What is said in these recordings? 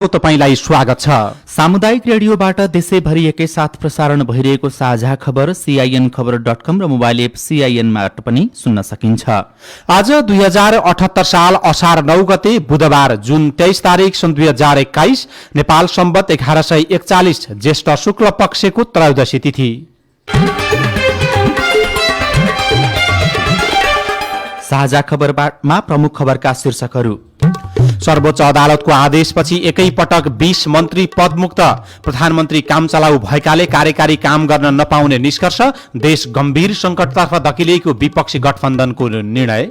तपाईलाई स्वागत छ। सामुदायिक रेडियोबाट देशैभरि एकैसाथ प्रसारण भइरहेको साझा खबर CIN खबर.com र मोबाइल एप CIN बाट पनि सुन्न सकिन्छ। आज 2078 साल असार 9 गते बुधबार जुन 23 तारिक सन् 2021 नेपाल सम्वत 1141 ज्येष्ठ शुक्ल पक्षको त्रयोदशी तिथि। साझा खबरमा प्रमुख खबरका शीर्षकहरू। सर्वोच्च अदालतको आदेशपछि एकै पटक 20 मन्त्री पदमुक्त, प्रधानमन्त्री काम चलाउ भएकाले कार्यकारी काम गर्न नपाउने निष्कर्ष, देश गम्भीर संकटतर्फ धकिलिएको विपक्षी गठबन्धनको निर्णय,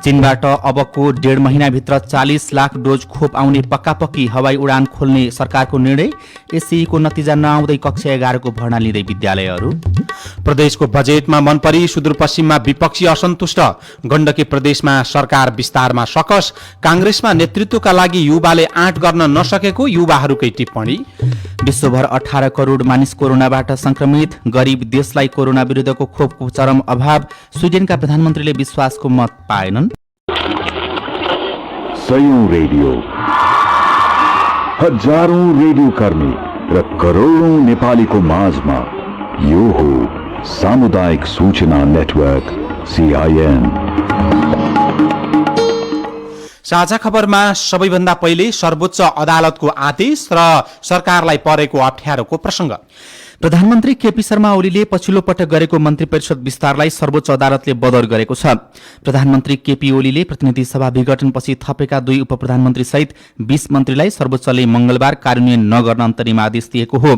चीनबाट अबको 1.5 महिनाभित्र 40 लाख डोज खोप आउने पक्कापक्की हवाई उडान खोल्ने सरकारको निर्णय, एससीईको नतिजा नआउँदै कक्षा 11 को भर्ना लिँदै विद्यालयहरू, प्रदेशको बजेटमा मनपरी सुदूरपश्चिममा विपक्षी असन्तुष्ट, गण्डकी प्रदेशमा सरकार विस्तारमा सकस, कांग्रेसमा नेतृत्वका लागि युवाले आँट गर्न नसकेको युवाहरूकै टिप्पणी, विश्वभर 18 करोड मानिस कोरोनाबाट संक्रमित, गरीब देशलाई कोरोना विरुद्धको खोपको चरम अभाव, स्विडेनका प्रधानमन्त्रीले विश्वासको मत पाएनन्। सयौं रेडियो, हजारौं रेडियो कर्मी र करोडौं नेपालीको माझमा यो हो सामुदायिक सूचना नेटवर्क CIN। साझा खबरमा सबैभन्दा पहिले सर्वोच्च अदालतको आदेश र सरकारलाई परेको अप्ठ्यारोको प्रसंग। प्रधानमन्त्री केपी शर्मा ओलीले पछिल्लो पटक गरेको मन्त्री परिषद विस्तारलाई सर्वोच्च अदालतले बदर गरेको छ। प्रधानमन्त्री केपी ओलीले प्रतिनिधि सभा विघटनपछि थपेका 2 उपप्रधानमन्त्री सहित 20 मन्त्रीलाई सर्वोच्चले मंगलबार कार्यान्वयन नगर्न अन्तरिम आदेश दिएको हो।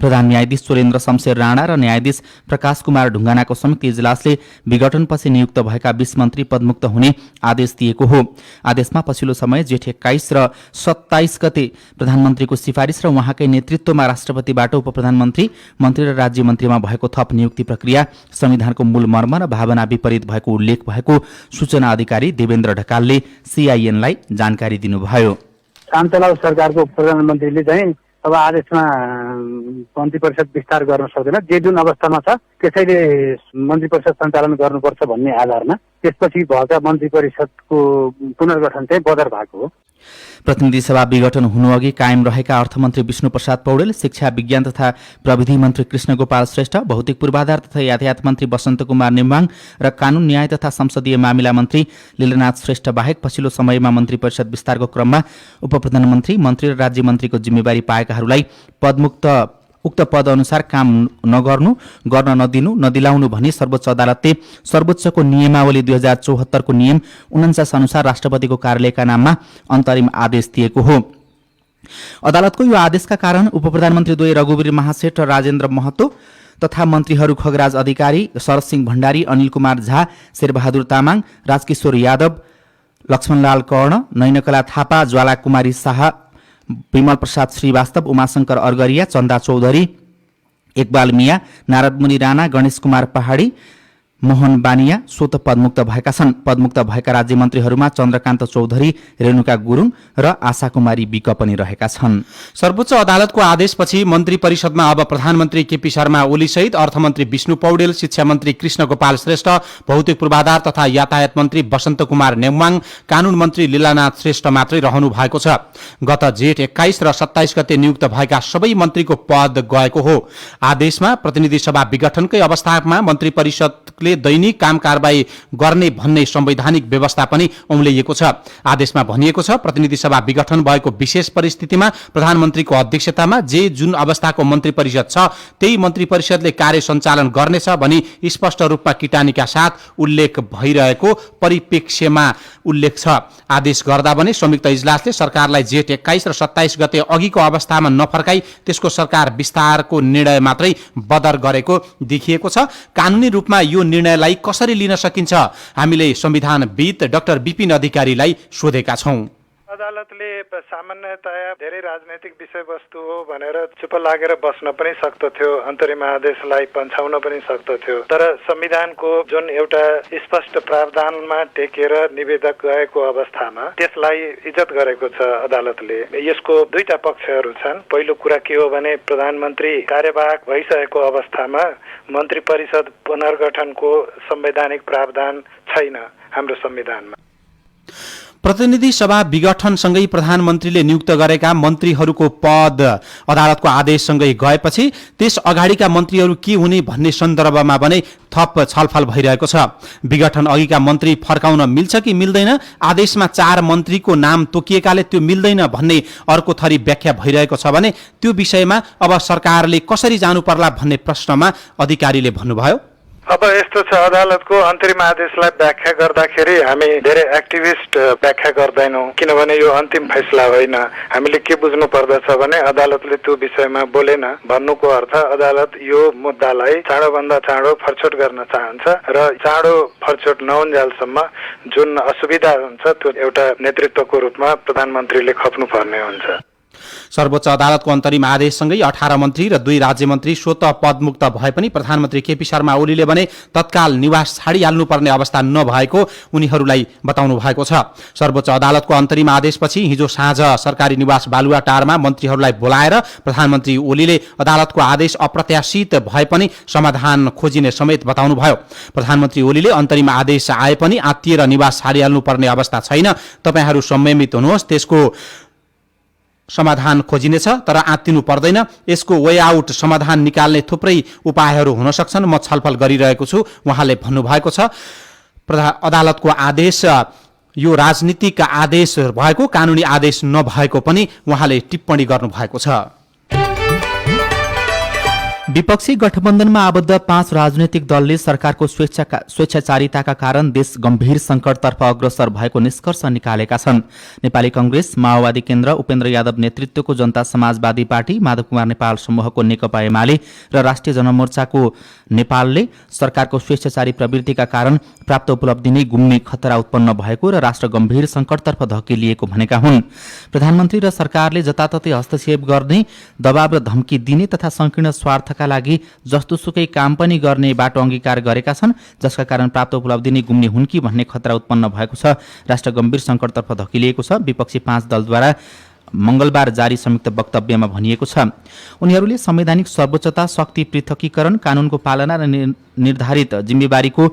प्रधान न्यायाधीश सुरेन्द्र शमशेर राणा र न्यायाधीश प्रकाश कुमार ढुङ्गानाको संयुक्त इजलासले विघटनपछि नियुक्त भएका 20 मन्त्री पदमुक्त हुने आदेश दिएको हो। आदेशमा पछिल्लो समय जेठ 21 र 27 गते प्रधानमन्त्रीको सिफारिस र उहाँकै नेतृत्वमा राष्ट्रपतिबाट उपप्रधानमन्त्री, मन्त्री र राज्य मन्त्रीमा भएको थप नियुक्ति प्रक्रिया, संविधानको मूल मर्म र भावना विपरीत भएको उल्लेख भएको सूचना अधिकारी देवेन्द्र ढकालले CIN लाई जानकारी दिनुभयो। काम चलाउ सरकारको प्रधानमन्त्रीले चाहिँ अब आदेशमा मन्त्री परिषद विस्तार गर्न सक्दैन, जे जुन अवस्थामा छ त्यसैले मन्त्री परिषद सञ्चालन गर्नुपर्छ भन्ने आधारमा त्यसपछि भएका मन्त्री परिषदको पुनर्गठन चाहिँ बदर भएको हो। प्रतिनिधि सभा विघटन हुनुअघि कायम रहेका अर्थमन्त्री विष्णु प्रसाद पौडेल, शिक्षा विज्ञान तथा प्रविधि मन्त्री कृष्ण गोपाल श्रेष्ठ, भौतिक पूर्वाधार तथा यातायात मन्त्री वसन्त कुमार नेम्बाङ र कानून न्याय तथा संसदीय मामिला मन्त्री लीलानाथ श्रेष्ठ बाहेक पछिल्लो समयमा मन्त्री परिषद विस्तारको क्रममा उपप्रधानमन्त्री, मन्त्री र राज्य मन्त्रीको जिम्मेवारी पाएकाहरूलाई उक्त पद अनुसार काम नगर्नु, गर्न नदिनु, नदिलाउनु भनी सर्वोच्च अदालतले सर्वोच्चको नियमावली 2074 को नियम 49 अनुसार राष्ट्रपतिको कार्यालयका नाममा अन्तरिम आदेश दिएको हो। अदालतको यो आदेशका कारण उपप्रधानमन्त्री रघुवीर महासेठ र राजेन्द्र महतो तथा मन्त्रीहरू खगराज अधिकारी, शरद सिंह भण्डारी, अनिल कुमार झा, शेरबहादुर तामाङ, राजकिशोर यादव, लक्ष्मणलाल कर्ण, नैनकला थापा, ज्वाला कुमारी शाह, विमल प्रसाद श्रीवास्तव, उमाशंकर अर्गरिया, चन्दा चौधरी, इकबाल मिया, नारद मुनि राणा, गणेश कुमार पहाडी, मोहन बानिया स्वत पदमुक्त भएका छन्। पदमुक्त भएका राज्य मन्त्रीहरूमा चन्द्रकान्त चौधरी, रेणुका गुरुङ र आशा कुमारी विक पनि रहेका छन्। सर्वोच्च अदालतको आदेशपछि मन्त्री परिषदमा अब प्रधानमन्त्री केपी शर्मा ओली सहित अर्थमन्त्री विष्णु पौडेल, शिक्षा मन्त्री कृष्ण गोपाल श्रेष्ठ, भौतिक पूर्वाधार तथा यातायात मन्त्री वसन्त कुमार नेम्बाङ, कानून मन्त्री लीलानाथ श्रेष्ठ मात्रै रहनु भएको छ। गत जेठ 21 र 27 गते नियुक्त भएका सबै मन्त्रीको पद गएको हो। आदेशमा प्रतिनिधि सभा विघटनकै अवस्थामा मन्त्री परिषदले दैनिक काम कारबाही गर्ने भन्ने संवैधानिक व्यवस्था पनि औंल्याइएको छ। आदेशमा भनिएको छ, प्रतिनिधि सभा विघटन भएको विशेष परिस्थितिमा प्रधानमन्त्रीको अध्यक्षतामा जे जुन अवस्थाको मन्त्री परिषद छ त्यही मन्त्री परिषदले कार्य सञ्चालन गर्नेछ भनी स्पष्ट रूपमा किटानीका साथ उल्लेख भइरहेको परिप्रेक्ष्यमा उल्लेख छ। आदेश गर्दा भने संयुक्त इजलासले सरकारलाई जेठ 21 र 27 गते अघिको अवस्थामा नफर्काई त्यसको सरकार विस्तारको निर्णय मात्रै बदर गरेको देखिएको छ। कानूनी रूपमा यो निर्णयलाई कसरी लिन सकिन्छ, हामीले संविधानविद डाक्टर विपिन अधिकारीलाई सोधेका छौं। अदालतले सामान्यतया धेरै राजनैतिक विषयवस्तु हो भनेर चुप लागेर बस्न पनि सक्दो थियो, अन्तरिम आदेशलाई पन्छाउन पनि सक्दो थियो। तर संविधानको जुन एउटा स्पष्ट प्रावधानमा टेकेर निवेदक गएको अवस्थामा त्यसलाई इज्जत गरेको छ अदालतले। यसको दुईटा पक्षहरू छन्। पहिलो कुरा के हो भने प्रधानमन्त्री कार्यवाहक भइसकेको अवस्थामा मन्त्री परिषद पुनर्गठनको संवैधानिक प्रावधान छैन हाम्रो संविधानमा। प्रतिनिधि सभा विघटनसँगै प्रधानमन्त्रीले नियुक्त गरेका मन्त्रीहरूको पद अदालतको आदेशसँगै गएपछि त्यस अगाडिका मन्त्रीहरू के हुने भन्ने सन्दर्भमा भने थप छलफल भइरहेको छ। विघटन अघिका मन्त्री फर्काउन मिल्छ कि मिल्दैन, आदेशमा 4 मन्त्रीको नाम तोकिएकाले त्यो मिल्दैन भन्ने अर्को थरी व्याख्या भइरहेको छ भने त्यो विषयमा अब सरकारले कसरी जानु पर्ला भन्ने प्रश्नमा अधिकारीले भन्नुभयो। अब यस्तो छ, अदालतको अन्तरिम आदेशलाई व्याख्या गर्दाखेरि हामी धेरै एक्टिभिस्ट व्याख्या गर्दैनौँ, किनभने यो अन्तिम फैसला होइन। हामीले के बुझ्नु पर्दछ भने अदालतले त्यो विषयमा बोलेन भन्नुको अर्थ अदालत यो मुद्दालाई चाँडोभन्दा चाँडो फरछोट गर्न चाहन्छ र चाँडो फरछोट नहुन्जेलसम्म जुन असुविधा हुन्छ त्यो एउटा नेतृत्वको रूपमा प्रधानमन्त्रीले खप्नुपर्ने हुन्छ। सर्वोच्च अदालतको अन्तरिम आदेशसँगै 18 मन्त्री र 2 राज्यमन्त्री स्वतः पदमुक्त भए पनि प्रधानमन्त्री केपी शर्मा ओलीले भने तत्काल निवास छाडिहाल्नुपर्ने अवस्था नभएको उनीहरूलाई बताउनु भएको छ। सर्वोच्च अदालतको अन्तरिम आदेशपछि हिजो साँझ सरकारी निवास बालुवाटारमा मन्त्रीहरूलाई बोलाएर प्रधानमन्त्री ओलीले अदालतको आदेश अप्रत्याशित भए पनि समाधान खोजिने समेत बताउनुभयो। प्रधानमन्त्री ओलीले अन्तरिम आदेश आए पनि आत्तिएर निवास छाडिहाल्नुपर्ने अवस्था छैन, तपाईहरू संयमित हुनुहोस्, त्यसको समाधान खोजिनेछ, तर आत्तिनु पर्दैन, यसको वे आउट समाधान निकाल्ने थुप्रै उपायहरू हुन सक्छन्, म छलफल गरिरहेको छु उहाँले भन्नुभएको छ। अदालतको आदेश यो राजनीतिक आदेश भएको, कानुनी आदेश नभएको पनि उहाँले टिप्पणी गर्नुभएको छ। विपक्षी गठबन्धनमा आबद्ध 5 राजनैतिक दलले सरकारको स्वेच्छाचारिताका कारण देश गम्भीर संकटतर्फ अग्रसर भएको निष्कर्ष निकालेका छन्। नेपाली कंग्रेस, माओवादी केन्द्र, उपेन्द्र यादव नेतृत्वको जनता समाजवादी पार्टी, माधव कुमार नेपाल समूहको नेकपा एमाले र राष्ट्रिय जनमोर्चाको नेपालले सरकारको स्वेच्छाचारी प्रवृत्तिका कारण प्राप्त उपलब्धि नै गुम्ने खतरा उत्पन्न भएको र राष्ट्र गम्भीर संकटतर्फ धकेलिएको भनेका हुन्। प्रधानमन्त्री र सरकारले जताततै हस्तक्षेप गर्ने, दबाव र धम्की दिने तथा संकीर्ण स्वार्थका लागि जस्तोसुकै काम पनि गर्ने बाटो अंगीकार गरेका छन्, जसका कारण प्राप्त उपलब्धि नै गुम्ने हुन् कि भन्ने खतरा उत्पन्न भएको छ। राष्ट्र गम्भीर संकटतर्फ धकेलिएको छ, विपक्षी 5 दलद्वारा मंगलबार जारी संयुक्त वक्तव्यमा भनिएको छ। उनीहरूले संवैधानिक सर्वोच्चता, शक्ति पृथकीकरण, कानूनको पालना र निर्धारित जिम्मेवारीको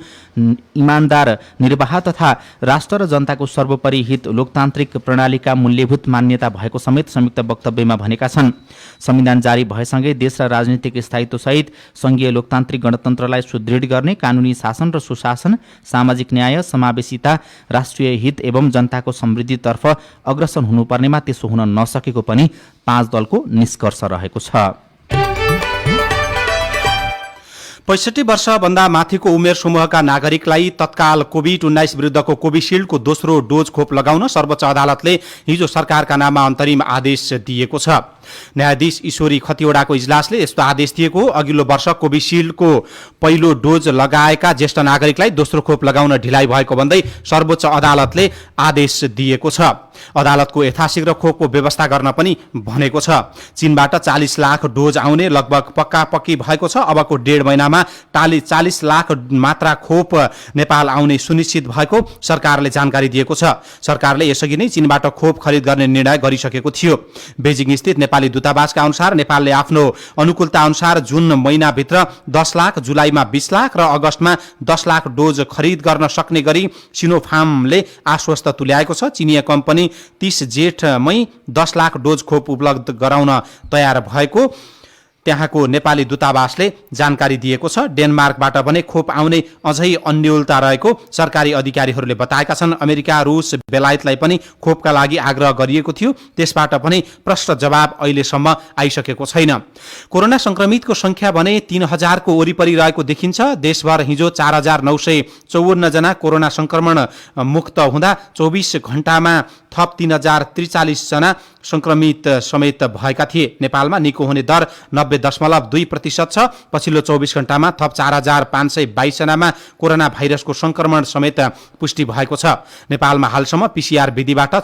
इमानदार निर्वाह तथा राष्ट्र र जनताको सर्वोपरि हित लोकतान्त्रिक प्रणालीका मूल्यभूत मान्यता भएको समेत संयुक्त वक्तव्यमा भनेका छन्। संविधान जारी भएसँगै देश र राजनीतिक स्थायित्वसहित संघीय लोकतान्त्रिक गणतन्त्रलाई सुदृढ गर्ने, कानूनी शासन र सुशासन, सामाजिक न्याय, समावेशिता, राष्ट्रिय हित एवं जनताको समृद्धितर्फ अग्रसर हुनुपर्नेमा त्यसो हुन नसकेको पनि 5 दलको निष्कर्ष रहेको छ। 65 वर्षभन्दा माथिको उमेर समूहका नागरिकलाई तत्काल कोभिड-19 विरुद्धको कोभिशिल्डको दोस्रो डोज खोप लगाउन सर्वोच्च अदालतले हिजो सरकारका नाममा अन्तरिम आदेश दिएको छ। न्यायाधीश ईश्वरी खतिवड़ाको इजलासले यस्तो आदेश दिएको। अघिल्लो वर्ष कोभिशिल्डको पहिलो डोज लगाएका ज्येष्ठ नागरिकलाई दोस्रो खोप लगाउन ढिलाइ भएको भन्दै सर्वोच्च अदालतले आदेश दिएको छ। अदालतको यथाशीघ्र खोपको व्यवस्था गर्न पनि भनेको छ। चीनबाट 40 लाख डोज आउने लगभग पक्की भएको छ। अबको 1.5 महिनामा 40 लाख मात्रा खोप नेपाल आउने सुनिश्चित भएको सरकारले जानकारी दिएको छ। सरकारले यसअघि नै चीनबाट खोप खरिद गर्ने निर्णय गरिसकेको थियो। बेजिङ स्थित नेपाली दूतावासका अनुसार नेपालले आफ्नो अनुकूलता अनुसार जुन महिनाभित्र 10 लाख, जुलाईमा 20 लाख र अगस्तमा 10 लाख डोज खरिद गर्न सक्ने गरी सिनोफार्मले आश्वस्त तुल्याएको छ। चिनिया कम्पनी 30 जेठमै 10 लाख डोज खोप उपलब्ध गराउन तयार भएको त्यहाँको नेपाली दूतावासले जानकारी दिएको छ। डेनमार्कबाट भने खोप आउने अझै अन्योलता रहेको सरकारी अधिकारीहरूले बताएका छन्। अमेरिका, रुस, बेलायतलाई पनि खोपका लागि आग्रह गरिएको थियो, त्यसबाट पनि प्रश्न जवाब अहिलेसम्म आइसकेको छैन। कोरोना संक्रमितको संख्या भने 3000 को वरिपरि रहेको देखिन्छ। देशभर हिजो 4954 जना कोरोना संक्रमण मुक्त हुँदा 24 घण्टामा थप 3043 जना संक्रमित समेत भएका थिए। नेपालमा निको हुने दर 90.2% छ। पछिल्लो 24 घण्टामा थप 4522 जनामा कोरोना भाइरसको संक्रमण समेत पुष्टि भएको छ। नेपालमा हालसम्म पीसीआर विधिबाट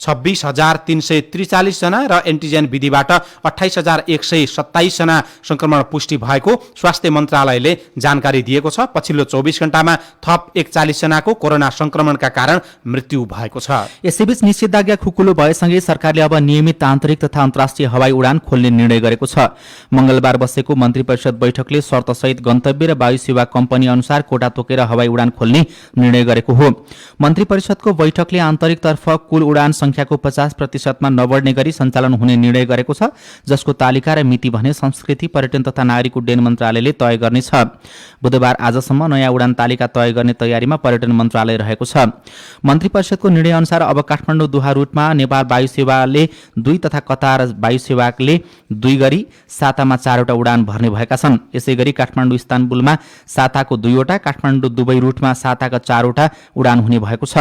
26,343 जना र एन्टिजेन विधिबाट 28,127 जना संक्रमण पुष्टि भएको स्वास्थ्य मन्त्रालयले जानकारी दिएको छ। पछिल्लो 24 घण्टामा थप 41 जनाको कोरोना संक्रमणका कारण मृत्यु भएको छ। यसैबीच निषेधाज्ञा खुकुलो भएसँगै सरकारले अब नियमित आन्तरिक तथा अन्तर्राष्ट्रिय हवाई उडान खोल्ने निर्णय गरेको छ। मंगलबार बसेको मन्त्री परिषद बैठकले शर्तसहित गन्तव्य र वायु सेवा कम्पनी अनुसार कोटा तोकेर हवाई उडान खोल्ने निर्णय गरेको हो। मन्त्री परिषदको बैठकले आन्तरिकतर्फ कुल उडान संख्याको 50% नबढ्ने गरी सञ्चालन हुने निर्णय गरेको छ, जसको तालिका र मिति भने संस्कृति, पर्यटन तथा नागरिक उड्डयन मन्त्रालयले तय गर्नेछ। बुधबार आजसम्म नयाँ उडान तालिका तय गर्ने तयारीमा पर्यटन मन्त्रालय रहेको छ। मन्त्री परिषदको निर्णय अनुसार अब काठमाडौँ दोहा रुटमा नेपाल वायु सेवाले 2 तथा कतार वायु सेवाले 2 गरी सातामा 4 वटा उडान भर्ने भएका छन्। यसैगरी काठमाडौँ इस्तानबुलमा साताको 2 वटा, काठमाडौँ दुबई रुटमा साताका 4 वटा उडान हुने भएको छ।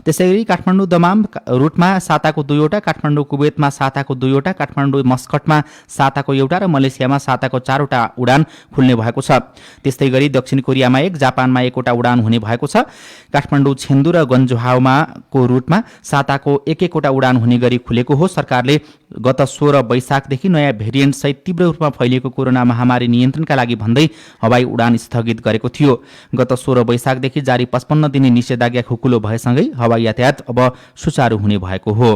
त्यसैगरी काठमाडौँ दमाम रुटमा साताको 2 वटा, काठमाडौँ कुवेतमा साताको 2 वटा, काठमाडौँ मस्कटमा साताको 1 वटा र मलेसियामा साताको 4 वटा उडान खुल्ने भएको छ। त्यस्तै गरी दक्षिण कोरियामा 1, जापानमा 1 वटा उडान हुने भएको छ। काठमाडौँ छेन्दु र गन्जुहाउमाको रुटमा साताको 1-1 वटा उडान हुने गरी खुलेको हो। सरकारले गत 16 वैशाखदेखि नयाँ भेरिएन्ट सहित तीव्र रूपमा फैलिएको कोरोना महामारी नियन्त्रणका लागि भन्दै हवाई उडान स्थगित गरेको थियो। गत 16 वैशाखदेखि जारी 55 दिने निषेधाज्ञा खुकुलो भएसँगै हवाई यातायात अब सुचारू हुने भएको हो।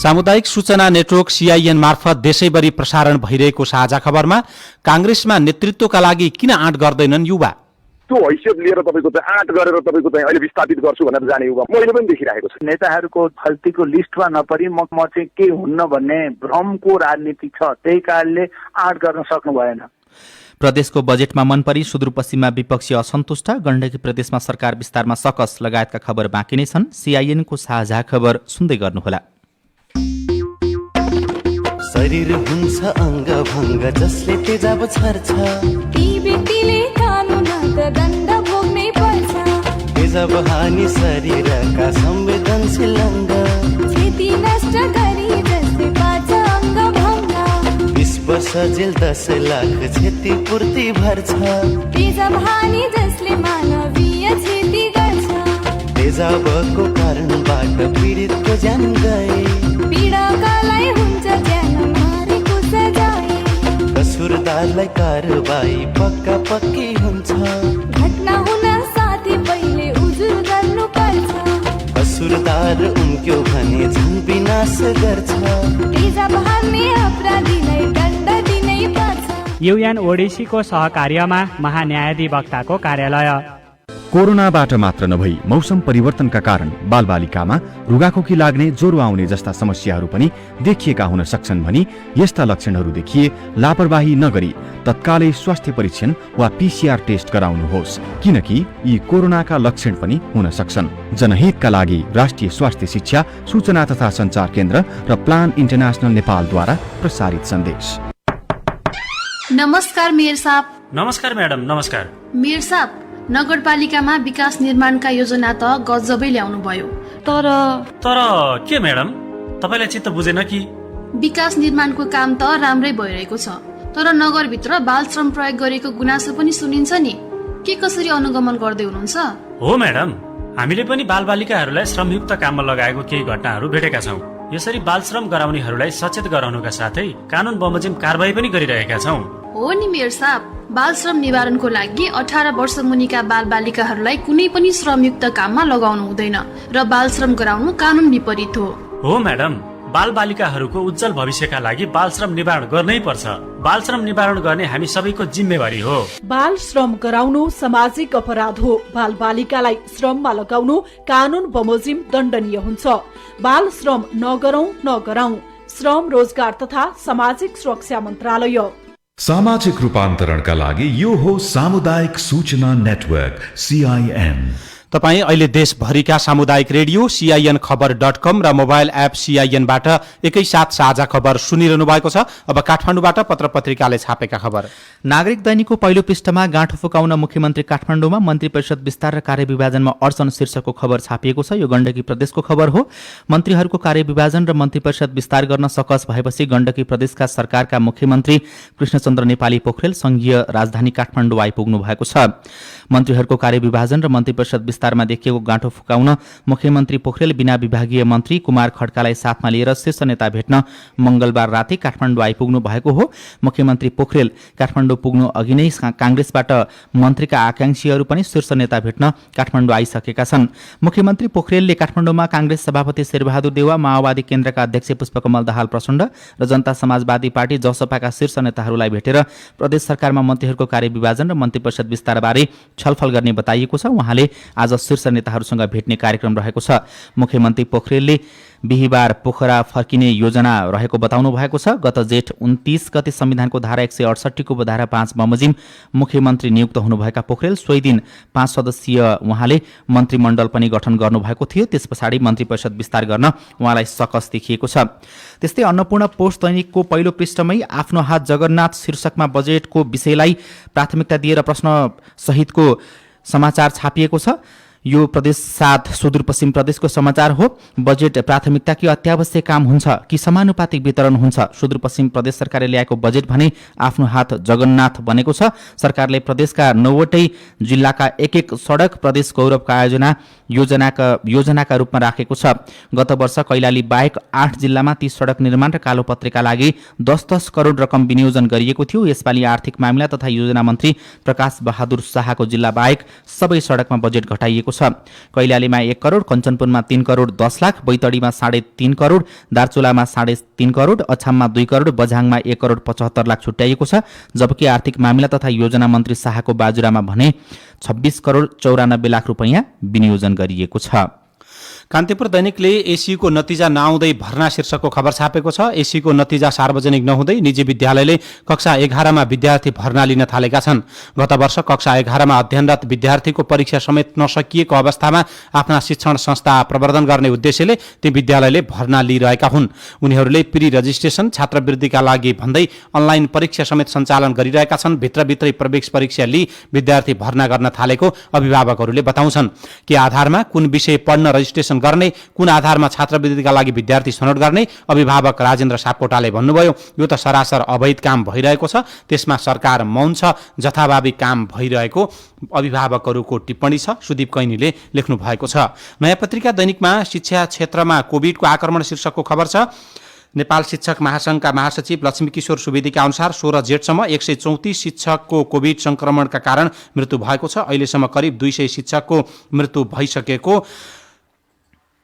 सामुदायिक सूचना नेटवर्क CIN मार्फत देशैभरि प्रसारण भइरहेको साझा खबरमा कांग्रेसमा नेतृत्वका लागि किन आँट गर्दैनन् युवा? त्यो हैसियत लिएर तपाईको चाहिँ आँट गरेर तपाईको चाहिँ अहिले विस्थापित गर्छु भनेर जाने युवा मैले पनि देखिरहेको छु। नेताहरूको खल्तीको लिस्टमा नपरी म चाहिँ के हुन्न भन्ने भ्रमको राजनीति छ, त्यही कारणले आँट गर्न सक्नु भएन। प्रदेशको बजेटमा मनपरी सुदूरपश्चिममा विपक्षी असन्तुष्ट, गण्डकी प्रदेशमा सरकार विस्तारमा सकस लगायतका खबर बाँकी नै छन्। CIN को साझा खबर सुन्दै गर्नुहोला। शरीर हुन्छ अङ्ग भङ्ग जसले तेजाब छर्छ, ती व्यक्तिले कानुनत दण्ड भोग्नै पर्छ। तेजाब हानि शरीरका संवेदनशील अङ्ग, क्षति नष्ट गरी जसले पार्छ अङ्ग भङ्ग। 20 वर्ष जेल 10 लाख क्षतिपूर्ति भर्छ। तेजाब हानि जसले मानवीय क्षति गर्छ। तेजाबको कारणबाट पीडितको ज्यान गए, पीडकालाई हुन्छ ज्यान मारेको सजाय। कसुरदारलाई कारबाही पक्का पक्की हुन्छ। घटना हुन साथै पहिले उजुर गर्नु पर्छ। कसुरदार उम्क्यो भने झन् विनाश गर्छ। तेजाब हान्ने अपराधीलाई दण्ड दिनै पर्छ। UN ओडिसीको सहकार्यमा महान्यायाधिवक्ताको कार्यालय। कोरोनाबाट मात्र नभई मौसम परिवर्तनका कारण बालबालिकामा रुगाखोकी लाग्ने, ज्वरो आउने जस्ता समस्याहरू पनि देखिएका हुन सक्छन् भनी यस्ता लक्षणहरू देखिए लापरवाही नगरी तत्कालै स्वास्थ्य परीक्षण वा PCR टेस्ट गराउनुहोस्, किनकि यी कोरोनाका लक्षण पनि हुन सक्छन्। जनहितका लागि राष्ट्रिय स्वास्थ्य शिक्षा सूचना तथा सञ्चार केन्द्र र प्लान इन्टरनेशनल नेपालद्वारा प्रसारित सन्देश। नमस्कार मेयर साहब। नमस्कार म्याडम। नमस्कार मेयर साहब, नगरपालिकामा विकास निर्माणका योजना त गजबै ल्याउनु भयो, तर के म्याडम, तपाईलाई चित्त बुझेन कि? विकास निर्माणको काम त राम्रै भइरहेको छ, तर नगरभित्र बाल श्रम प्रयोग गरेको गुनासो पनि सुनिन्छ नि। के कसरी अनुगमन गर्दै हुनुहुन्छ? हो म्याडम, हामीले पनि बालबालिकाहरूलाई श्रमयुक्त काममा लगाएको केही घटनाहरू भेटेका छौँ। यसरी बाल श्रम गराउनेहरूलाई सचेत गराउनुका साथै कानून बमोजिम कारबाही पनि गरिरहेका छौँ। हो नि मेयर साहब, बाल श्रम निवारणको लागि 18 वर्ष मुनिका बाल बालिकाहरूलाई कुनै पनि श्रमयुक्त काममा लगाउनु हुँदैन र बाल श्रम गराउनु कानून विपरीत हो म्याडम, बाल बालिकाहरूको उज्जवल भविष्यका लागि बाल श्रम निवारण गर्नै पर्छ। बाल श्रम निवारण गर्ने हामी सबैको जिम्मेवारी हो। बाल श्रम गराउनु सामाजिक अपराध हो। बाल बालिकालाई श्रममा लगाउनु कानून बमोजिम दण्डनीय हुन्छ। बाल श्रम नगराउँ। श्रम, रोजगार तथा सामाजिक सुरक्षा मन्त्रालय। सामाजिक रूपान्तरणका लागि यो हो सामुदायिक सूचना नेटवर्क CIN। तपाईँ अहिले देशभरिका सामुदायिक रेडियो CIN खबर.com र मोबाइल एप CIN-बाट एकैसाथ साझा खबर सुनिरहनु भएको छ। अब काठमाडौँबाट पत्र पत्रिकाले छापेका खबर। नागरिक दैनिकको पहिलो पृष्ठमा गाँठो फुकाउन मुख्यमन्त्री काठमाडौँमा, मन्त्री परिषद विस्तार र कार्यविभाजनमा अडचन शीर्षकको खबर छापिएको छ। यो गण्डकी प्रदेशको खबर हो। मन्त्रीहरूको कार्यविभाजन र मन्त्री परिषद विस्तार गर्न सकस भएपछि गण्डकी प्रदेशका सरकारका मुख्यमन्त्री कृष्णचन्द्र नेपाली पोखरेल संघीय राजधानी काठमाडौँ आइपुग्नु भएको छ। मन्त्रीहरूको कार्यविभाजन र मन्त्री परिषद विस्तारमा देखिएको गाँठो फुकाउन मुख्यमन्त्री पोखरेल बिना विभागीय मन्त्री कुमार खड्कालाई साथमा लिएर शीर्ष नेता भेट्न मंगलबार राति काठमाडौँ आइपुग्नु भएको हो। मुख्यमन्त्री पोखरेल काठमाडौँ पुग्नु अघि नै कांग्रेसबाट मन्त्रीका आकांक्षीहरू पनि शीर्ष नेता भेट्न काठमाडौँ आइसकेका छन्। मुख्यमन्त्री पोखरेलले काठमाडौँमा कांग्रेस सभापति शेरबहादुर देउवा, माओवादी केन्द्रका अध्यक्ष पुष्पकमल दाहाल प्रचण्ड र जनता समाजवादी पार्टी जसपाका शीर्ष नेताहरूलाई भेटेर प्रदेश सरकारमा मन्त्रीहरूको कार्यविभाजन र मन्त्री परिषद विस्तारबारे छलफल गर्ने बताइएको छ। उहाँले आज शीर्ष नेताहरूसँग भेट्ने कार्यक्रम रहेको छ। मुख्यमन्त्री पोखरेलले बिहिबार पोखरा फर्किने योजना रहेको बताउनु भएको छ। गत जेठ 29 गते संविधानको धारा 168 को धारा 5 बमोजिम मुख्यमन्त्री नियुक्त हुनुभएका पोखरेल सोही दिन 5 सदस्यीय उहाँले मन्त्रीमण्डल पनि गठन गर्नुभएको थियो। त्यस पछाडि मन्त्री परिषद विस्तार गर्न उहाँलाई सकस देखिएको छ। त्यस्तै अन्नपूर्ण पोस्ट दैनिकको पहिलो पृष्ठमै आफ्नो हात जगन्नाथ शीर्षकमा बजेटको विषयलाई प्राथमिकता दिएर प्रश्न सहितको समाचार छापिएको छ। यो प्रदेश 7 सुदूरपश्चिम प्रदेशको समाचार हो। बजेट प्राथमिकता कि अत्यावश्यक काम हुन्छ कि समानुपातिक वितरण हुन्छ? सुदूरपश्चिम प्रदेश सरकारले ल्याएको बजेट भने आफ्नो हात जगन्नाथ बनेको छ। सरकारले प्रदेशका 9वटै जिल्लाका एक सडक प्रदेश गौरवका योजनाका रूपमा राखेको छ। गत वर्ष कैलाली बाहेक 8 जिल्लामा 30 सडक निर्माण र कालोपत्रेका लागि 10-10 करोड रकम विनियोजन गरिएको थियो। यसपालि आर्थिक मामिला तथा योजना मन्त्री प्रकाश बहादुर शाहको जिल्ला बाहेक सबै सडकमा बजेट घटाइएको छ। कैलालीमा 1 करोड, कञ्चनपुरमा 3 करोड 10 लाख, बैतडीमा 3.5 करोड, दार्चुलामा 3.5 करोड, अछाममा 2 करोड, बझाङमा 1 करोड 75 लाख छुट्याइएको छ। जबकि आर्थिक मामिला तथा योजना मन्त्री शाहको बाजुरामा भने 26 करोड 94 लाख रुपैयाँ विनियोजन गरिएको छ। कान्तिपुर दैनिकले एसीको नतिजा नआउँदै भर्ना शीर्षकको खबर छापेको छ। एसीको नतिजा सार्वजनिक नहुँदै निजी विद्यालयले कक्षा 11मा विद्यार्थी भर्ना लिन थालेका छन्। गत वर्ष कक्षा 11मा अध्ययनरत विद्यार्थीको परीक्षा समेत नसकिएको अवस्थामा आफ्ना शिक्षण संस्था प्रवर्धन गर्ने उद्देश्यले ती विद्यालयले भर्ना लिइरहेका हुन्। उनीहरूले प्री रजिस्ट्रेसन, छात्रवृत्तिका लागि भन्दै अनलाइन परीक्षा समेत सञ्चालन गरिरहेका छन्। भित्रभित्रै प्रवेश परीक्षा लिई विद्यार्थी भर्ना गर्न थालेको अभिभावकहरूले बताउँछन्। के आधारमा कुन विषय पढ्न रजिस्ट्रेसन गर्ने, कुन आधारमा छात्रवृत्तिका लागि विद्यार्थी छनौट गर्ने? अभिभावक राजेन्द्र सापकोटाले भन्नुभयो, यो त सरासर अवैध काम भइरहेको छ, त्यसमा सरकार मौन छ, जथाभावी काम भइरहेको अभिभावकहरूको टिप्पणी छ। सुदीप कैनीले लेख्नु भएको छ। नयाँ पत्रिका दैनिकमा शिक्षा क्षेत्रमा कोभिडको आक्रमण शीर्षकको खबर छ। नेपाल शिक्षक महासंघका महासचिव लक्ष्मीकिशोर सुवेदीका अनुसार 16 जेठसम्म 134 शिक्षकको कोभिड संक्रमणका कारण मृत्यु भएको छ। अहिलेसम्म करिब 200 शिक्षकको मृत्यु भइसकेको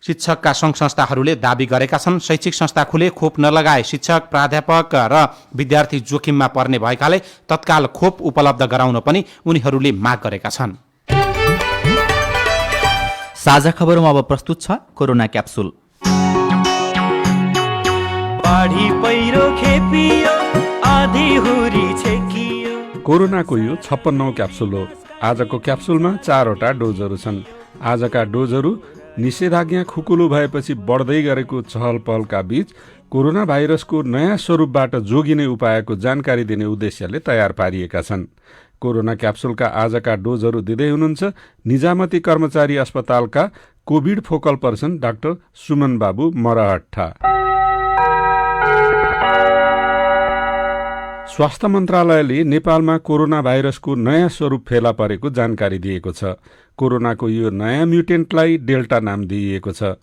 शिक्षकका संघ संस्थाहरूले दावी गरेका छन्। शैक्षिक संस्था खुले, खोप नलगाए शिक्षक, प्राध्यापक र विद्यार्थी जोखिममा पर्ने भएकाले तत्काल खोप उपलब्ध गराउन पनि उनीहरूले माग गरेका छन्। साझा खबरमा अब प्रस्तुत छ कोरोना क्याप्सुल। बाढी पहिरो खेपियो, आधी हुरी छेकियो। कोरोनाको यो 56औं क्याप्सुल हो। आजको क्याप्सुलमा 4वटा डोजहरू छन्। आजका डोजहरू निषेधाज्ञा खुकुलो भएपछि बढ्दै गरेको चहल पहलका बीच कोरोना भाइरसको नयाँ स्वरूपबाट जोगिने उपायको जानकारी दिने उद्देश्यले तयार पारिएका छन्। कोरोना क्याप्सुलका आजका डोजहरू दिँदै हुनुहुन्छ निजामती कर्मचारी अस्पतालका covid focal person doctor Suman बाबु मरहट्टा। स्वास्थ्य मन्त्रालयले नेपालमा कोरोना भाइरसको नयाँ स्वरूप फेला परेको जानकारी दिएको छ। कोरोनाको यो नयाँ म्युटेन्टलाई डेल्टा नाम दिइएको छ।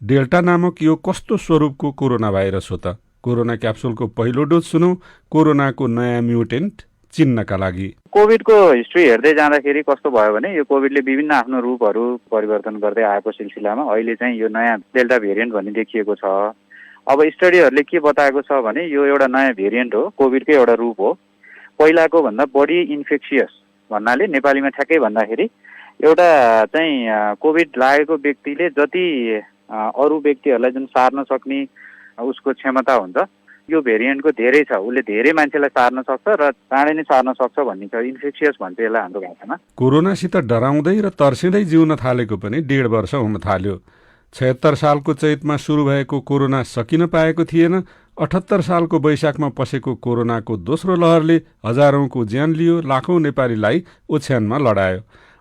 डेल्टा नामक यो कस्तो स्वरूपको कोरोना भाइरस हो त? कोरोना क्याप्सुलको पहिलो डोज सुनौ कोरोनाको नयाँ म्युटेन्ट चिन्नका लागि। कोभिडको हिस्ट्री हेर्दै जाँदाखेरि कस्तो भयो भने यो कोभिडले विभिन्न आफ्नो रूपहरू परिवर्तन गर्दै आएको सिलसिलामा अहिले चाहिँ यो नयाँ डेल्टा भेरिएन्ट भन्ने देखिएको छ। अब स्टडीहरूले के बताएको छ भने यो एउटा नयाँ भेरिएन्ट हो, कोभिडकै एउटा रूप हो। पहिलाको भन्दा बढी इन्फेक्सियस भन्नाले नेपालीमा ठ्याक्कै भन्दाखेरि एउटा चाहिँ कोभिड लागेको व्यक्तिले जति अरू व्यक्तिहरूलाई जुन सार्न सक्ने उसको क्षमता हुन्छ यो भेरिएन्टको धेरै छ, उसले धेरै मान्छेलाई सार्न सक्छ र चाँडै नै सार्न सक्छ भन्ने छ। इन्फेक्सियस भन्छ यसलाई हाम्रो भाषामा। कोरोनासित डराउँदै र तर्सिँदै जिउन थालेको पनि 1.5 वर्ष हुन थाल्यो। 76 सालको चैतमा सुरु भएको कोरोना सकिन पाएको थिएन। 78 सालको वैशाखमा पसेको कोरोनाको दोस्रो लहरले हजारौंको ज्यान लियो, लाखौं नेपालीलाई ओछ्यानमा लडायो।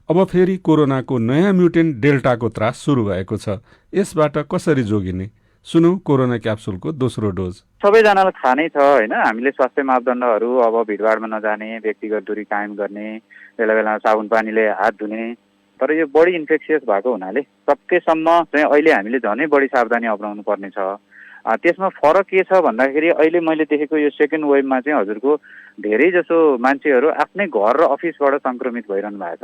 अब फेरि कोरोनाको नयाँ म्युटेन्ट डेल्टाको त्रास सुरु भएको छ। यसबाट कसरी जोगिने? सुनौ कोरोना क्याप्सुलको दोस्रो डोज। सबैजनालाई थाहा नै छ होइन, हामीले स्वास्थ्य मापदण्डहरू अब भिडभाडमा नजाने, व्यक्तिगत दूरी कायम गर्ने, बेला बेलामा साबुन पानीले हात धुने। तर यो बढी इन्फेक्सियस भएको हुनाले सकेसम्म चाहिँ अहिले हामीले झनै बढी सावधानी अपनाउनु पर्ने छ। त्यसमा फरक के छ भन्दाखेरि अहिले मैले देखेको यो सेकेन्ड वेभमा चाहिँ हजुरको धेरै जसो मान्छेहरू आफ्नै घर र अफिसबाट सङ्क्रमित भइरहनु भएको छ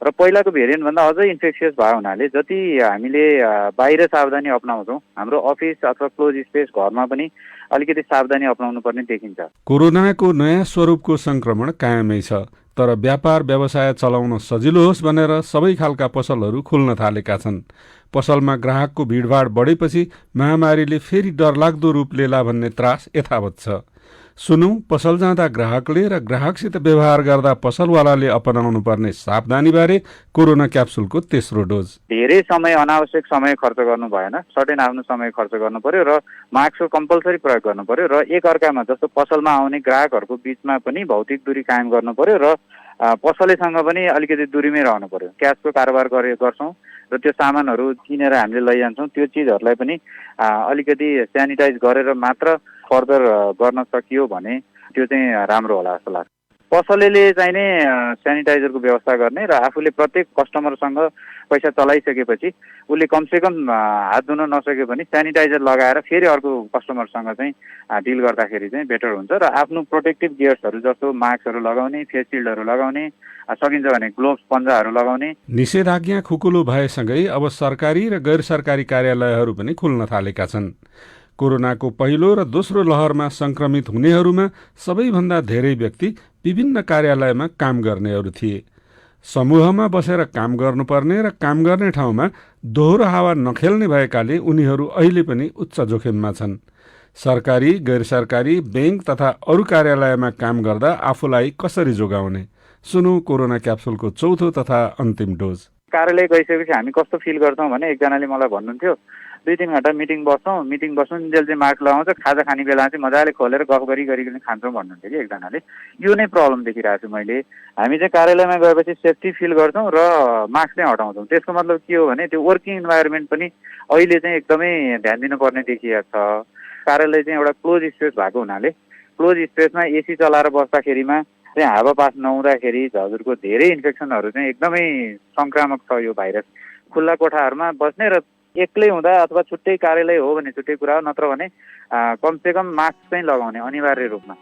र पहिलाको भेरिएन्टभन्दा अझै इन्फेक्सियस भयो हुनाले जति हामीले बाहिर सावधानी अपनाउँछौँ, हाम्रो अफिस अथवा क्लोज स्पेस घरमा पनि अलिकति सावधानी अपनाउनु पर्ने देखिन्छ। कोरोनाको नयाँ स्वरूपको संक्रमण कायमै छ, तर व्यापार व्यवसाय चलाउन सजिलो होस् भनेर सबै खालका पसलहरू खुल्न थालेका छन्। पसलमा ग्राहकको भिडभाड बढेपछि महामारीले फेरि डरलाग्दो रूप लिएला भन्ने त्रास यथावत छ। सुनौ पसल जाँदा ग्राहकले र ग्राहकसित व्यवहार गर्दा पसलवालाले अपनाउनु पर्ने सावधानीबारे कोरोना क्याप्सुलको तेस्रो डोज। धेरै समय अनावश्यक समय खर्च गर्नु भएन, सर्टेन आफ्नो समय खर्च गर्नु पर्यो र मास्कको कम्पलसरी प्रयोग गर्नु पर्यो र एक अर्कामा जस्तो पसलमा आउने ग्राहकहरूको बीचमा पनि भौतिक दूरी कायम गर्नु पर्यो र पसलेसँग पनि अलिकति दूरीमै रहनु पर्यो। क्यासको कारोबार गर्छौँ र त्यो सामानहरू किनेर हामीले लैजान्छौँ, त्यो चिजहरूलाई पनि अलिकति सेनिटाइज गरेर मात्र फर्दर गर्न सकियो भने त्यो चाहिँ राम्रो होला जस्तो लाग्छ। पसलेले चाहिँ नै सेनिटाइजरको व्यवस्था गर्ने र आफूले प्रत्येक कस्टमरसँग पैसा चलाइसकेपछि उसले कमसेकम हात धुन नसके पनि सेनिटाइजर लगाएर फेरि अर्को कस्टमरसँग चाहिँ डिल गर्दाखेरि चाहिँ बेटर हुन्छ र आफ्नो प्रोटेक्टिभ गियर्सहरू जस्तो मास्कहरू लगाउने, फेस सिल्डहरू लगाउने, सकिन्छ भने ग्लोभ्स पन्जाहरू लगाउने। निषेधाज्ञा खुकुलो भएसँगै अब सरकारी र गैर सरकारी कार्यालयहरू पनि खुल्न थालेका छन्। कोरोनाको पहिलो र दोस्रो लहरमा संक्रमित हुनेहरूमा सबैभन्दा धेरै व्यक्ति विभिन्न कार्यालयमा काम गर्नेहरू थिए। समूहमा बसेर काम गर्नुपर्ने र काम गर्ने ठाउँमा दोहोरो हावा नखेल्ने भएकाले उनीहरू अहिले पनि उच्च जोखिममा छन्। सरकारी, गैर सरकारी, बैंक तथा अरू कार्यालयमा काम गर्दा आफूलाई कसरी जोगाउने? सुनौ कोरोना क्याप्सुलको चौथो तथा अन्तिम डोज। कार्यालय गइसकेपछि हामी कस्तो फिल गर्छौँ भने एकजनाले मलाई भन्नुहुन्थ्यो 2-3 घन्टा मिटिङ बस्छौँ चाहिँ मास्क लगाउँछ, खाजा खाने बेला चाहिँ मजाले खोलेर गफ गरिकन खान्छौँ भन्नुहुन्थ्यो कि एकजनाले। यो नै प्रब्लम देखिरहेको छु मैले। हामी चाहिँ कार्यालयमा गएपछि सेफ्टी फिल गर्छौँ र मास्क नै हटाउँछौँ। त्यसको मतलब के हो भने त्यो वर्किङ इन्भाइरोमेन्ट पनि अहिले चाहिँ एकदमै ध्यान दिनुपर्ने देखिएको छ। कार्यालय चाहिँ एउटा क्लोज स्पेस भएको हुनाले क्लोज स्पेसमा एसी चलाएर बस्दाखेरिमा चाहिँ हावा पास नहुँदाखेरि हजुरको धेरै इन्फेक्सनहरू चाहिँ एकदमै सङ्क्रामक छ यो भाइरस। खुल्ला कोठाहरूमा बस्ने र एक्लै हुँदा अथवा छुट्टै कार्यालय हो भने छुट्टै कुरा हो, नत्र भने कमसेकम मास्क चाहिँ लगाउने अनिवार्य रूपमा।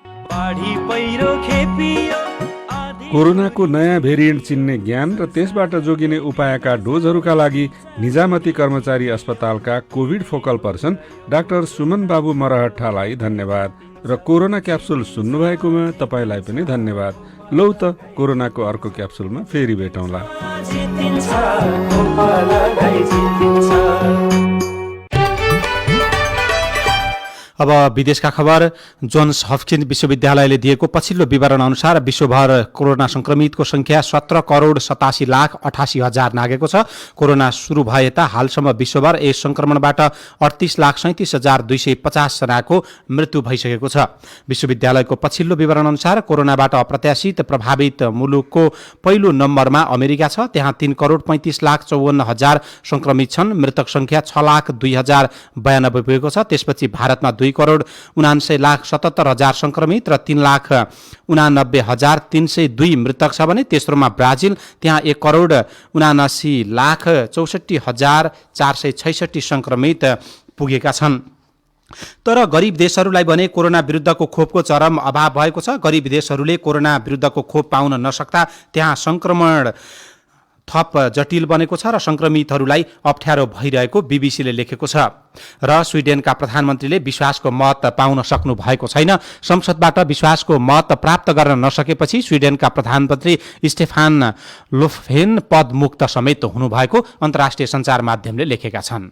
कोरोनाको नयाँ भेरिएन्ट चिन्ने ज्ञान र त्यसबाट जोगिने उपायका डोजहरूका लागि निजामती कर्मचारी अस्पतालका covid focal person doctor Suman बाबु मरहट्टालाई धन्यवाद र कोरोना क्याप्सुल सुन्नुभएकोमा तपाईँलाई पनि धन्यवाद। लौ त कोरोनाको अर्को क्याप्सुलमा फेरि भेटौँला। अब विदेशका खबर। जोन्स हपकिन्स विश्वविद्यालयले दिएको पछिल्लो विवरण अनुसार विश्वभर कोरोना संक्रमितको संख्या 17,87,88,000 नागेको छ। कोरोना सुरु भए यता हालसम्म विश्वभर यस संक्रमणबाट 38,37,250 जनाको मृत्यु भइसकेको छ। विश्वविद्यालयको पछिल्लो विवरण अनुसार कोरोनाबाट अप्रत्याशित प्रभावित मुलुकको पहिलो नम्बरमा अमेरिका छ। त्यहाँ 3,35,54,000 संक्रमित छन्। मृतक संख्या 6,02,092 पुगेको छ। त्यसपछि भारतमा 2,49,77,000 संक्रमित र 3,89,302 मृतक छ भने तेस्रोमा ब्राजिल, त्यहाँ 1,79,64,466 संक्रमित पुगेका छन्। तर गरिब देशहरूलाई भने कोरोना विरुद्धको खोपको चरम अभाव भएको छ। गरिब देशहरूले कोरोना विरुद्धको खोप पाउन नसक्दा त्यहाँ संक्रमण थप जटिल बनेको छ र संक्रमितहरूलाई अप्ठ्यारो भइरहेको बीबीसीले लेखेको छ। र स्विडेनका प्रधानमन्त्रीले विश्वासको मत पाउन सक्नु भएको छैन। संसदबाट विश्वासको मत प्राप्त गर्न नसकेपछि स्विडेनका प्रधानमन्त्री स्टेफान लोफभेन पदमुक्त समेत हुनुभएको अन्तर्राष्ट्रिय सञ्चार माध्यमले लेखेका छन्।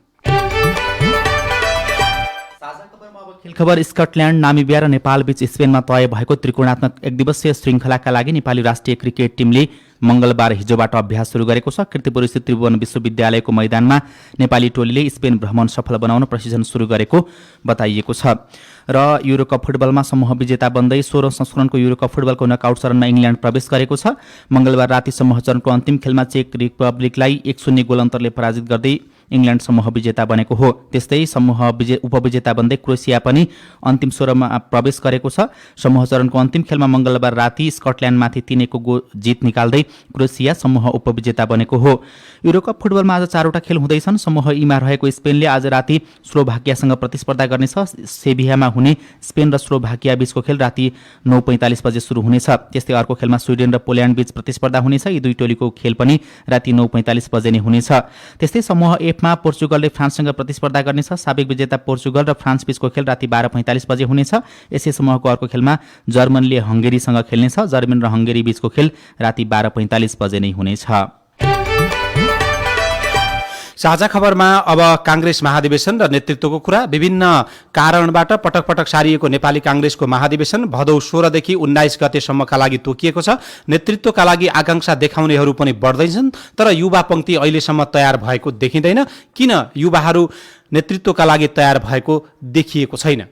खेल खबर स्कटल्यान्ड, नामिबिया र नेपाल बीच स्पेनमा तय भएको त्रिकोणात्मक एकदिवसीय श्रृङ्खलाका लागि नेपाली राष्ट्रिय क्रिकेट टिमले मंगलबार हिजोबाट अभ्यास सुरु गरेको छ। कीर्तिपुर स्थित त्रिभुवन विश्वविद्यालयको मैदानमा नेपाली टोलीले स्पेन भ्रमण सफल बनाउन प्रशिक्षण सुरु गरेको बताइएको छ। र युरोकप फुटबलमा समूह विजेता बन्दै 16औं संस्करणको युरोकप फुटबलको नकआउट चरणमा इङ्ल्यान्ड प्रवेश गरेको छ। मंगलबार राति समूह चरणको अन्तिम खेलमा चेक रिपब्लिकलाई 1-0 गोल अन्तरले पराजित गर्दै इङ्ल्यान्ड समूह विजेता बनेको हो। त्यस्तै समूह उपविजेता बन्दै क्रोएसिया पनि अन्तिम 16मा प्रवेश गरेको छ। समूह चरणको अन्तिम खेलमा मंगलबार राति स्कटल्यान्डमाथि 3-1 जित निकाल्दै क्रोएसिया समूह उपविजेता बनेको हो। युरोकप फुटबलमा आज 4वटा खेल हुँदैछन्। समूह ईमा रहेको स्पेनले आज राति स्लोभाकियासँग प्रतिस्पर्धा गर्नेछ। सेभियामा हुने स्पेन र स्लोभाकिया बीचको खेल राति 9:45 बजे सुरु हुनेछ। त्यस्तै अर्को खेलमा स्विडेन र पोल्यान्ड बीच प्रतिस्पर्धा हुनेछ। यी दुई टोलीको खेल पनि राति 9:45 बजे नै हुनेछ। त्यस्तै समूह एफमा पोर्चुगलले फ्रान्ससँग प्रतिस्पर्धा गर्नेछ। साबिक विजेता पोर्चुगल र फ्रान्स बीचको खेल राति 12:45 बजे हुनेछ। यसै समूहको अर्को खेलमा जर्मनीले हंगेरीसँग खेल्नेछ। जर्मनी र हंगेरी बीचको खेल राति 12:45 बजे नै हुनेछ। साझा खबरमा अब कांग्रेस महाधिवेशन र नेतृत्वको कुरा। विभिन्न कारणबाट पटक पटक सारिएको नेपाली कांग्रेसको महाधिवेशन भदौ 16 देखि 19 गतेसम्मका लागि तोकिएको छ। नेतृत्वका लागि आकांक्षा देखाउनेहरू पनि बढ्दैछन्, तर युवा पंक्ति अहिलेसम्म तयार भएको देखिँदैन। किन युवाहरू नेतृत्वका लागि तयार भएको देखिएको छैन?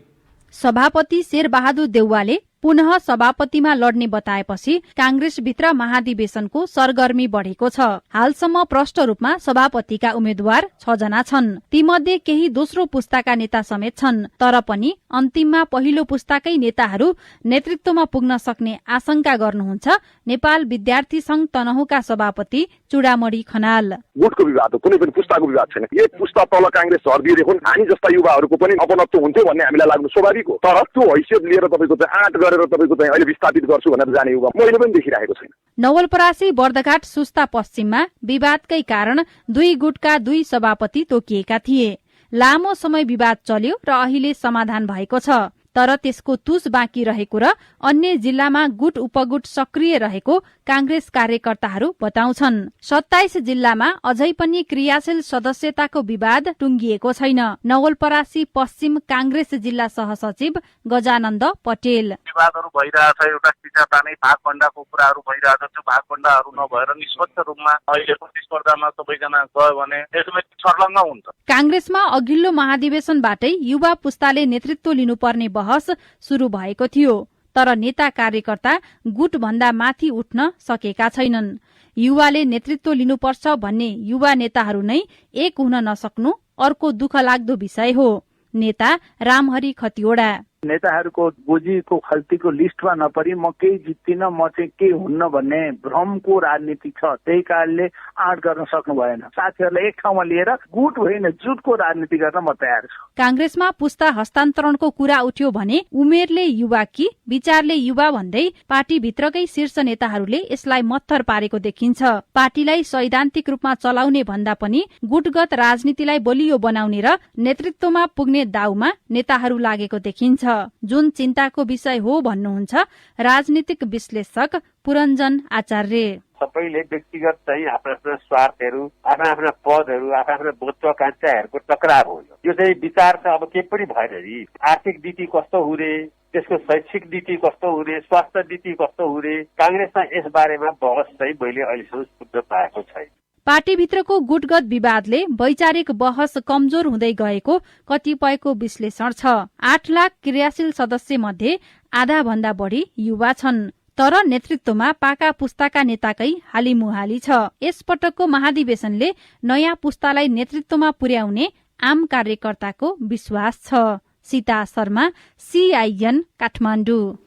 सभापति शेरबहादुर देउवाले पुनः सभापतिमा लड्ने बताएपछि कांग्रेसभित्र महाधिवेशनको सरगर्मी बढेको छ। हालसम्म प्रष्ट रूपमा सभापतिका उम्मेद्वार 6 जना छन्। तीमध्ये केही दोस्रो पुस्ताका नेता समेत छन्। तर पनि अन्तिममा पहिलो पुस्ताकै नेताहरू नेतृत्वमा पुग्न सक्ने आशंका गर्नुहुन्छ नेपाल विद्यार्थी संघ तनहुका सभापति चुडामणी खनाल। गुटको विवाद हो, कुनै पनि पुस्ताको विवाद छैन। एक पुस्ता तल कांग्रेस झर्दिएको हामी जस्ता युवाहरूको पनि अपनत्व हुन्थ्यो भन्ने हामीलाई लाग्नु स्वाभाविक हो। तर त्यो हैसियत लिएर तपाईको चाहिँ आँट गरेर तपाईको चाहिँ अहिले विस्थापित गर्छु भनेर जाने युवा मैले पनि देखिरहेको छैन। नवलपरासी बर्दघाट सुस्ता पश्चिममा विवादकै कारण दुई गुटका 2 सभापति तोकिएका थिए। लामो समय विवाद चल्यो र अहिले समाधान भएको छ। तर त्यसको तुस बाँकी रहेको र अन्य जिल्लामा गुट उपगुट सक्रिय रहेको कांग्रेस कार्यकर्ताहरू बताउँछन्। 27 जिल्लामा अझै पनि क्रियाशील सदस्यताको विवाद टुंगिएको छैन। नवलपरासी पश्चिम कांग्रेस जिल्ला सहसचिव गजानन्द पटेल। विवादहरू भइरहेछ, एउटा सिटाता नै भागभण्डाको कुराहरू भइरहेछ। त्यो भागभण्डाहरू नभएर निष्पक्ष रूपमा अहिले प्रतिस्पर्धामा सबैजना गयो भने यसमा छर्लङ्ग हुन्छ। कांग्रेसमा अघिल्लो महाधिवेशनबाटै युवा पुस्ताले नेतृत्व लिनुपर्ने बहस शुरू भएको थियो। तर नेता कार्यकर्ता गुट भन्दा माथि उठ्न सकेका छैनन्। युवाले नेतृत्व लिनुपर्छ भन्ने युवा नेताहरू नै एक हुन नसक्नु अर्को दुःख लाग्दो विषय हो। नेता रामहरि खतिवडा। नेताहरूको गोजीको खल्तीको लिस्टमा नपरी म केही जित्दिन, म चाहिँ केही हुन्न भन्ने भ्रमको राजनीति छ। त्यही कारणले आँट गर्न सक्नु भएन। साथीहरूलाई एक ठाउँमा लिएर गुट होइन जुटको राजनीति गर्न म तयार छु। कांग्रेसमा पुस्ता हस्तान्तरणको कुरा उठ्यो भने उमेरले युवा कि विचारले युवा भन्दै पार्टीभित्रकै शीर्ष नेताहरूले यसलाई मत्थर पारेको देखिन्छ। पार्टीलाई सैद्धान्तिक रूपमा चलाउने भन्दा पनि गुटगत राजनीतिलाई बलियो बनाउने र नेतृत्वमा पुग्ने दाउमा नेताहरू लागेको देखिन्छ, जुन चिन्ताको विषय हो भन्नुहुन्छ राजनीतिक विश्लेषक पुरञ्जन आचार्य। सबैले व्यक्तिगत चाहिँ आफ्ना स्वार्थहरू, आफ्ना पदहरू, आफ्ना महत्वाकांक्षाहरूको टकराव हो। यो चाहिँ विचार त अब के पनि भएन नि। आर्थिक नीति कस्तो हुने, त्यसको शैक्षिक नीति कस्तो हुने, स्वास्थ्य नीति कस्तो हुने, कांग्रेसमा यस बारेमा बहस चाहिँ मैले अहिलेसम्म सुन्न पाएको छैन। पार्टीभित्रको गुटगत विवादले वैचारिक बहस कमजोर हुँदै गएको कतिपयको विश्लेषण छ। 8 लाख क्रियाशील सदस्य मध्ये आधा भन्दा बढी युवा छन्। तर नेतृत्वमा पाका पुस्ताका नेताकै हालिमुहाली छ। यसपटकको महाधिवेशनले नयाँ पुस्तालाई नेतृत्वमा पुर्याउने आम कार्यकर्ताको विश्वास छ। सीता शर्मा, CIN काठमाडौँ।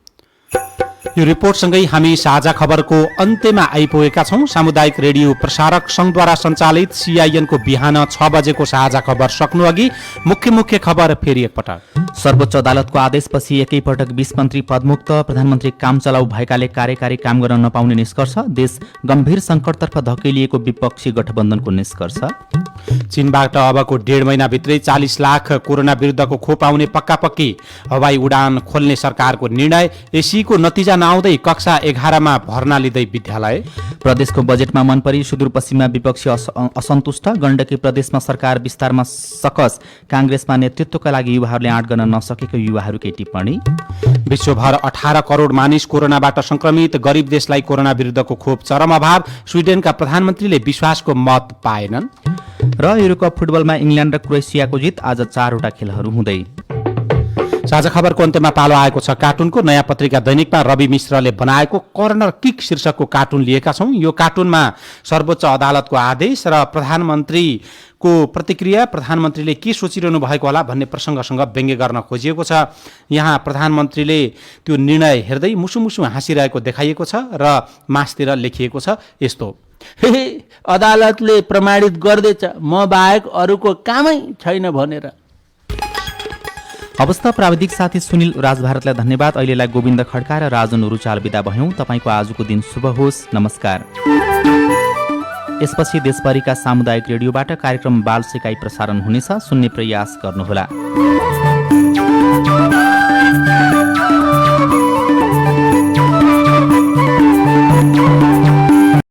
यो रिपोर्टसँगै हामी साझा खबरको अन्त्यमा आइपुगेका छौं। सामुदायिक रेडियो प्रसारक संघद्वारा सञ्चालित CIN को बिहान 6 बजेको साझा खबर सक्नु अघि मुख्य खबर फेरि एकपटक। सर्वोच्च अदालतको आदेशपछि एकैपटक 20 मन्त्री पदमुक्त, प्रधानमन्त्री काम चलाउ भएकाले कार्यकारी काम गर्न नपाउने निष्कर्ष। देश गम्भीर संकटतर्फ धकेलिएको विपक्षी गठबन्धनको निष्कर्ष। चीनबाट अबको 1.5 महिनाभित्रै 40 लाख कोरोना विरुद्धको खोप आउने पक्की हवाई उडान खोल्ने सरकारको निर्णय। एसीको नतिजा नआउँदै कक्षा 11 मा भर्ना लिँदै विद्यालय। प्रदेशको बजेटमा मनपरी सुदूरपश्चिममा विपक्षी असन्तुष्ट। गण्डकी प्रदेशमा सरकार विस्तारमा सकस। कांग्रेसमा नेतृत्वका लागि युवाहरूले आँट गर्न नसकेको युवाहरूकै टिप्पणी। विश्वभर 18 करोड मानिस कोरोनाबाट संक्रमित। गरीब देशलाई कोरोना विरुद्धको खोप चरम अभाव। स्विडेनका प्रधानमन्त्रीले विश्वासको मत पाएनन्। र युरोकप फुटबलमा इङ्ल्यान्ड र क्रोएसियाको जित। आज 4वटा खेलहरू हुँदै। साझा खबरको अन्त्यमा पालो आएको छ कार्टुनको। नयाँ पत्रिका दैनिकमा रवि मिश्रले बनाएको कर्नर किक शीर्षकको कार्टुन लिएका छौं। यो कार्टुनमा सर्वोच्च अदालतको आदेश र प्रधानमन्त्रीको प्रतिक्रिया, प्रधानमन्त्रीले के सोचिरहनु भएको होला भन्ने प्रसङ्गसँग व्यङ्ग्य गर्न खोजिएको छ। यहाँ प्रधानमन्त्रीले त्यो निर्णय हेर्दै मुसुमुसु हाँसिरहेको देखाइएको छ र मासतिर लेखिएको छ यस्तो: हे अदालतले प्रमाणित गर्दैछ म बाहेक अरूको कामै छैन भनेर। अवस्था प्राविधिक साथी सुनिल राजभारतलाई धन्यवाद। अहिलेलाई गोविन्द खड्का र राजन रुचाल बिदा भयौं। तपाईको आजको दिन शुभ होस्। नमस्कार। यसपछि देशभरिका सामुदायिक रेडियोबाट कार्यक्रम बाल सिकाइ प्रसारण हुनेछ। सुन्ने प्रयास गर्नुहोला।